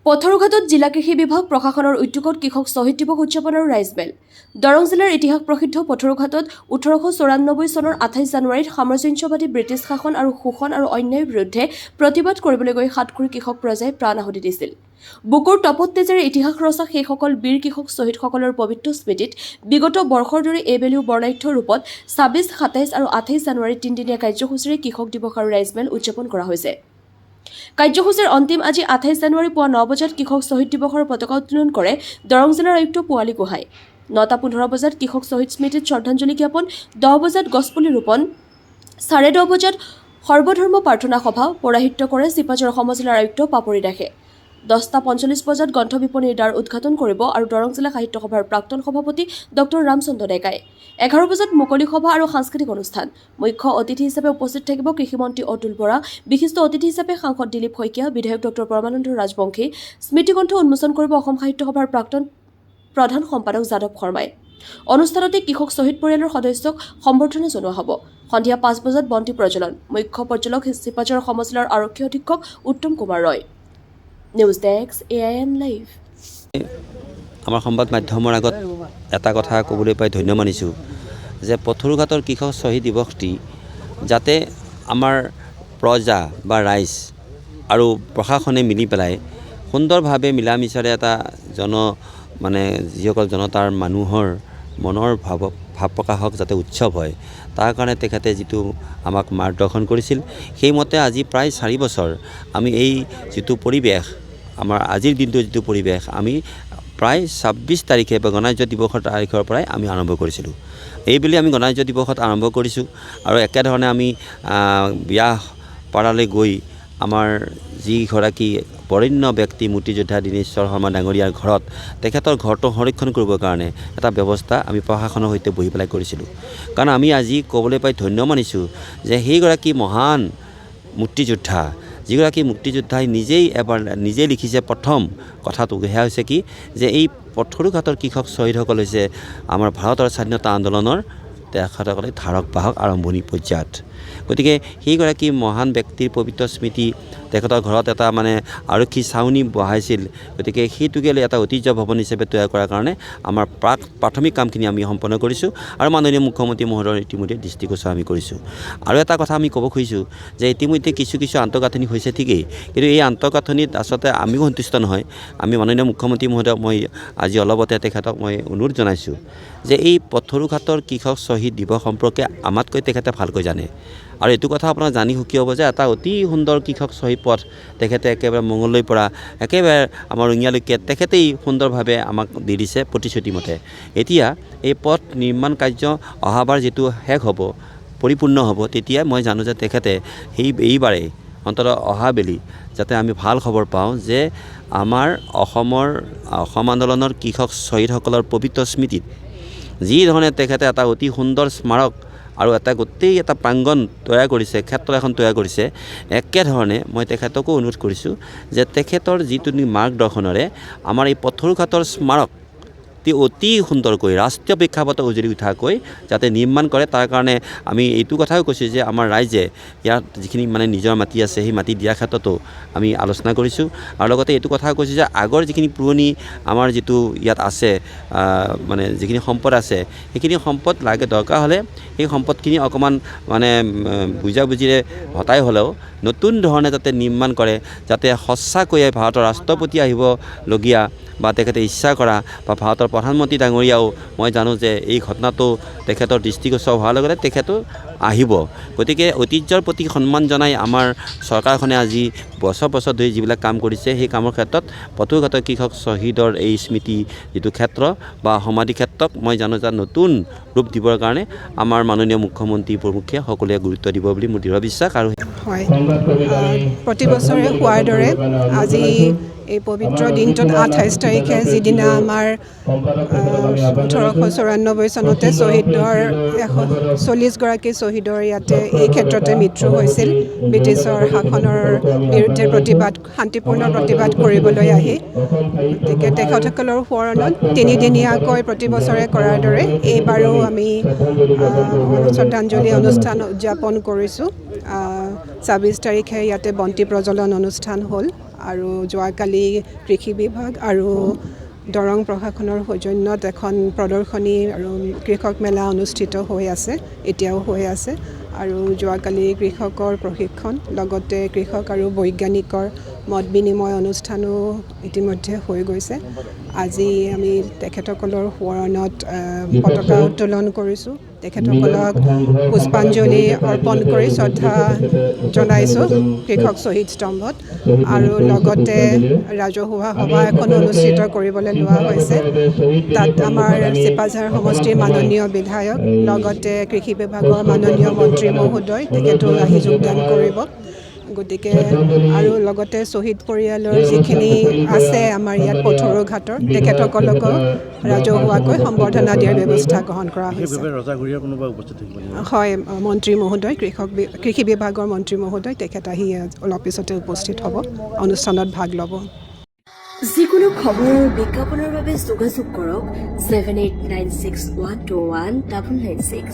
পথৰুঘাটত জিলা কৃষি বিভাগ প্ৰশাসনৰ উদ্যোগত কৃষক শ্বহীদ দিৱস উদযাপন আৰু ৰাইজমেল। দৰং জিলাৰ ইতিহাস প্ৰসিদ্ধ পথৰুঘাটত 1894 চনৰ 28 জানুৱাৰীত সাম্ৰাজ্যবাদী ব্ৰিটিছ শাসন আৰু শোষণ আৰু অন্যায়ৰ বিৰুদ্ধে প্ৰতিবাদ কৰিবলৈ গৈ সাতখুৰি কৃষক প্ৰজাই প্ৰাণ আহুতি দিছিল। বুকুৰ তপত তেজেৰে ইতিহাস ৰচা সেইসকল বীৰ কৃষক শ্বহীদসকলৰ পবিত্ৰ স্মৃতিত বিগত বৰ্ষৰ দৰে এইবেলিও বৰ্ণাঢ্য ৰূপত 26, 27 আৰু 28 জানুৱাৰীত তিনিদিনীয়া কাৰ্যসূচীৰে কৃষক দিৱস আৰু ৰাইজমেল উদযাপন কৰা হৈছে। কাৰ্যসূচীৰ অন্তিম আজি 28 জানুৱাৰী পুৱা 9 বজাত কৃষক শ্বহীদ দিৱসৰ পতাকা উত্তোলন কৰে দৰং জিলাৰ আয়ুক্ত পোৱালী গোহাঁই। 9:15 বজাত কৃষক শ্বহীদ স্মৃতিত শ্ৰদ্ধাঞ্জলি জ্ঞাপন, 10 বজাত গছপুলি ৰোপণ, 10:30 বজাত সৰ্বধৰ্ম প্ৰাৰ্থনা সভা পৌৰাহিত্য কৰে চিপাঝাৰ সমজিলাৰ আয়ুক্ত পাপৰি দাসে। 10:45 বজাত গ্ৰন্থ বিপণীৰ দ্বাৰ উদ্ঘাটন কৰিব আৰু দৰং জিলা সাহিত্য সভাৰ প্ৰাক্তন সভাপতি ডক্টৰ ৰামচন্দ্ৰ ডেকাই। 11 বজাত মুকলি সভা আৰু সাংস্কৃতিক অনুষ্ঠান। মুখ্য অতিথি হিচাপে উপস্থিত থাকিব কৃষিমন্ত্ৰী অতুল বৰা, বিশিষ্ট অতিথি হিচাপে সাংসদ দিলীপ শইকীয়া, বিধায়ক ডক্টৰ পৰমানন্দ ৰাজবংশী। স্মৃতিগ্ৰন্থ উন্মোচন কৰিব অসম সাহিত্য সভাৰ প্ৰাক্তন প্ৰধান সম্পাদক যাদৱ শৰ্মাই। অনুষ্ঠানতে কৃষক শ্বহীদ পৰিয়ালৰ সদস্যক সম্বৰ্ধনা জনোৱা হ'ব। সন্ধিয়া 5 বজাত বন্তি প্ৰজ্বলন। মুখ্য পৰ্যবেক্ষক চিপাঝাৰ সমজিলাৰ আৰক্ষী অধীক্ষক Uttam Kumar Roy. News desk AIN live. আমাৰ সংবাদ মাধ্যমৰ আগত এটা কথা ক'বলৈ পাই ধন্য মানিছোঁ যে পথৰুঘাটৰ কৃষক শ্বহীদ দিৱসটি যাতে আমাৰ প্ৰজা বা ৰাইজ আৰু প্ৰশাসনে মিলি পেলাই সুন্দৰভাৱে মিলামিচাৰে এটা যিসকল জনতাৰ মানুহৰ মনৰ ভাৱ প্ৰকাশক যাতে উৎসৱ হয়, তাৰ কাৰণে তেখেতে যিটো আমাক মাৰ্গদৰ্শন কৰিছিল, সেইমতে আজি প্ৰায় 4 বছৰ আমি এই যিটো পৰিৱেশ, আমাৰ আজিৰ দিনটো যিটো পৰিৱেশ আমি প্ৰায় 26 তাৰিখে বা গণৰাজ্য দিৱসৰ তাৰিখৰ পৰাই আমি আৰম্ভ কৰিছিলোঁ। এইবুলি আমি গণৰাজ্য দিৱসত আৰম্ভ কৰিছোঁ আৰু একেধৰণে আমি বিয়াপাৰালৈ গৈ আমাৰ যিগৰাকী বৰেণ্য ব্যক্তি মুক্তিযোদ্ধা দীনেশ্বৰ শৰ্মা ডাঙৰীয়াৰ ঘৰত তেখেতৰ ঘৰটো সংৰক্ষণ কৰিবৰ কাৰণে এটা ব্যৱস্থা আমি প্ৰশাসনৰ সৈতে বহি পেলাই কৰিছিলোঁ। কাৰণ আমি আজি ক'বলৈ পাই ধন্য মানিছোঁ যে সেইগৰাকী মহান মুক্তিযোদ্ধা, যিগৰাকী মুক্তিযোদ্ধাই নিজেই লিখিছে প্ৰথম কথাটো, সেয়া হৈছে কি যে এই পথৰুঘাটৰ কৃষক শ্বহীদসকল হৈছে আমাৰ ভাৰতৰ স্বাধীনতা আন্দোলনৰ তেখেতসকলে ধাৰক বাহক আৰম্ভণি পৰ্যায়ত। গতিকে সেইগৰাকী মহান ব্যক্তিৰ পবিত্ৰ স্মৃতি তেখেতৰ ঘৰত এটা আৰক্ষী ছাউনি বহাইছিল। গতিকে সেইটোকে এটা ঐতিহ্য ভৱন হিচাপে তৈয়াৰ কৰাৰ কাৰণে আমাৰ প্ৰাথমিক কামখিনি আমি সম্পন্ন কৰিছোঁ আৰু মাননীয় মুখ্যমন্ত্ৰী মহোদয়ৰ ইতিমধ্যে দৃষ্টিগোচৰ আমি কৰিছোঁ। আৰু এটা কথা আমি ক'ব খুজিছোঁ যে ইতিমধ্যে কিছু আন্তঃগাঁথনি হৈছে ঠিকেই, কিন্তু এই আন্তঃগাঁথনিত আচলতে আমিও সন্তুষ্ট নহয়। আমি মাননীয় মুখ্যমন্ত্ৰী মহোদয়ক মই আজি অলপতে তেখেতক মই অনুৰোধ জনাইছোঁ যে এই পথৰুঘাটৰ কৃষক শ্বহীদ দিৱস সম্পৰ্কে আমাতকৈ তেখেতে ভালকৈ জানে। আৰু এইটো কথা আপোনাক জানি সুখী হ'ব যে এটা অতি সুন্দৰ কৃষক শ্বহীদ পথ তেখেতে একেবাৰে মঙলদৈৰ পৰা একেবাৰে আমাৰ ৰঙিয়ালৈকে তেখেতেই সুন্দৰভাৱে আমাক দি দিছে প্ৰতিশ্ৰুতি মতে। এতিয়া এই পথ নিৰ্মাণ কাৰ্য অহাবাৰ যিটো শেষ হ'ব, পৰিপূৰ্ণ হ'ব, তেতিয়া মই জানো যে তেখেতে এইবাৰেই অন্ততঃ অহাবেলি যাতে আমি ভাল খবৰ পাওঁ যে আমাৰ অসম আন্দোলনৰ কৃষক শ্বহীদসকলৰ পবিত্ৰ স্মৃতিত যি ধৰণে তেখেতে এটা অতি সুন্দৰ স্মাৰক আৰু গোটেই এটা প্ৰাংগণ তৈয়াৰ কৰিছে, ক্ষেত্ৰ এখন তৈয়াৰ কৰিছে, একেধৰণে মই তেখেতকো অনুৰোধ কৰিছোঁ যে তেখেতৰ যিটো মাৰ্গদৰ্শনেৰে আমাৰ এই পথৰুঘাটৰ স্মাৰক অতি সুন্দৰকৈ ৰাষ্ট্ৰীয় প্ৰেক্ষাপটত উজলি উঠাকৈ যাতে নিৰ্মাণ কৰে। তাৰ কাৰণে আমি এইটো কথাও কৈছোঁ যে আমাৰ ৰাইজে ইয়াত যিখিনি নিজৰ মাটি আছে সেই মাটি দিয়াৰ ক্ষেত্ৰতো আমি আলোচনা কৰিছোঁ। আৰু লগতে এইটো কথাও কৈছোঁ যে আগৰ যিখিনি পুৰণি আমাৰ যিটো ইয়াত আছে যিখিনি সম্পদ আছে, সেইখিনি সম্পদ দৰকাৰ হ'লে সেই সম্পদখিনি অকণমান বুজাবুজিৰে হতাই হ'লেও নতুন ধৰণে যাতে নিৰ্মাণ কৰে, যাতে সঁচাকৈয়ে ভাৰতৰ ৰাষ্ট্ৰপতি আহিবলগীয়া বা তেখেতে ইচ্ছা কৰা বা ভাৰতৰ প্ৰধানমন্ত্ৰী ডাঙৰীয়াও মই জানো যে এই ঘটনাটো তেখেতৰ দৃষ্টিগোচৰ হোৱাৰ লগতে তেখেতো আহিব। গতিকে ঐতিহ্যৰ প্ৰতি সন্মান জনাই আমাৰ চৰকাৰখনে আজি বছৰ ধৰি যিবিলাক কাম কৰিছে, সেই কামৰ ক্ষেত্ৰত পথৰুঘাটৰ কৃষক শ্বহীদৰ এই স্মৃতি যিটো ক্ষেত্ৰ বা সমাধি ক্ষেত্ৰক মই জানো যে নতুন ৰূপ দিবৰ কাৰণে আমাৰ মাননীয় মুখ্যমন্ত্ৰী প্ৰমুখ্যে সকলোৱে গুৰুত্ব দিব বুলি মোৰ দৃঢ় বিশ্বাস। আৰু হয়, প্ৰতি বছৰে হোৱাৰ দৰে আজি এই পবিত্ৰ দিনটোত 28 তাৰিখে যিদিনা আমাৰ 1894 চনতে শ্বহীদৰ 140গৰাকী শ্বহীদৰ ইয়াতে এই ক্ষেত্ৰতে মৃত্যু হৈছিল ব্ৰিটিছৰ শাসনৰ বিৰুদ্ধে শান্তিপূৰ্ণ প্ৰতিবাদ কৰিবলৈ আহি। গতিকে তেখেতসকলৰ সোঁৱৰণত তিনিদিনীয়াকৈ প্ৰতি বছৰে কৰাৰ দৰে এইবাৰো আমি শ্ৰদ্ধাঞ্জলি অনুষ্ঠান উদযাপন কৰিছোঁ। 26 তাৰিখে ইয়াতে বন্তি প্ৰজ্বলন অনুষ্ঠান হ'ল আৰু যোৱাকালি কৃষি বিভাগ আৰু দৰং প্ৰশাসনৰ সৌজন্যত এখন প্ৰদৰ্শনী আৰু কৃষক মেলা অনুষ্ঠিত হৈ আছে, এতিয়াও হৈ আছে। আৰু যোৱাকালি কৃষকৰ প্ৰশিক্ষণ, লগতে কৃষক আৰু বৈজ্ঞানিকৰ মত বিনিময় অনুষ্ঠানো ইতিমধ্যে হৈ গৈছে। আজি আমি তেখেতসকলৰ সোঁৱৰণত পতাকা উত্তোলন কৰিছোঁ, তেখেতসকলক পুষ্পাঞ্জলি অৰ্পণ কৰি শ্ৰদ্ধা জনাইছোঁ কৃষক শ্বহীদ স্তম্ভত। আৰু লগতে ৰাজহুৱা সভা এখন অনুষ্ঠিত কৰিবলৈ লোৱা হৈছে। তাত আমাৰ চিপাঝাৰ সমষ্টিৰ মাননীয় বিধায়ক, লগতে কৃষি বিভাগৰ মাননীয় মন্ত্ৰী মহোদয় তেখেতো আহি যোগদান কৰিব। গতিকে আৰু লগতে শ্বহীদ পৰিয়ালৰ যিখিনি আছে আমাৰ ইয়াত পথৰুঘাটৰ, তেখেতসকলকো ৰাজহুৱাকৈ সম্বৰ্ধনা দিয়াৰ ব্যৱস্থা গ্ৰহণ কৰা হৈছে। হয়, মন্ত্ৰী মহোদয়, কৃষি বিভাগৰ মন্ত্ৰী মহোদয় তেখেত আহি অলপ পিছতে উপস্থিত হ'ব, অনুষ্ঠানত ভাগ ল'ব। যিকোনো খবৰ আৰু বিজ্ঞাপনৰ বাবে যোগাযোগ কৰক 7896121996।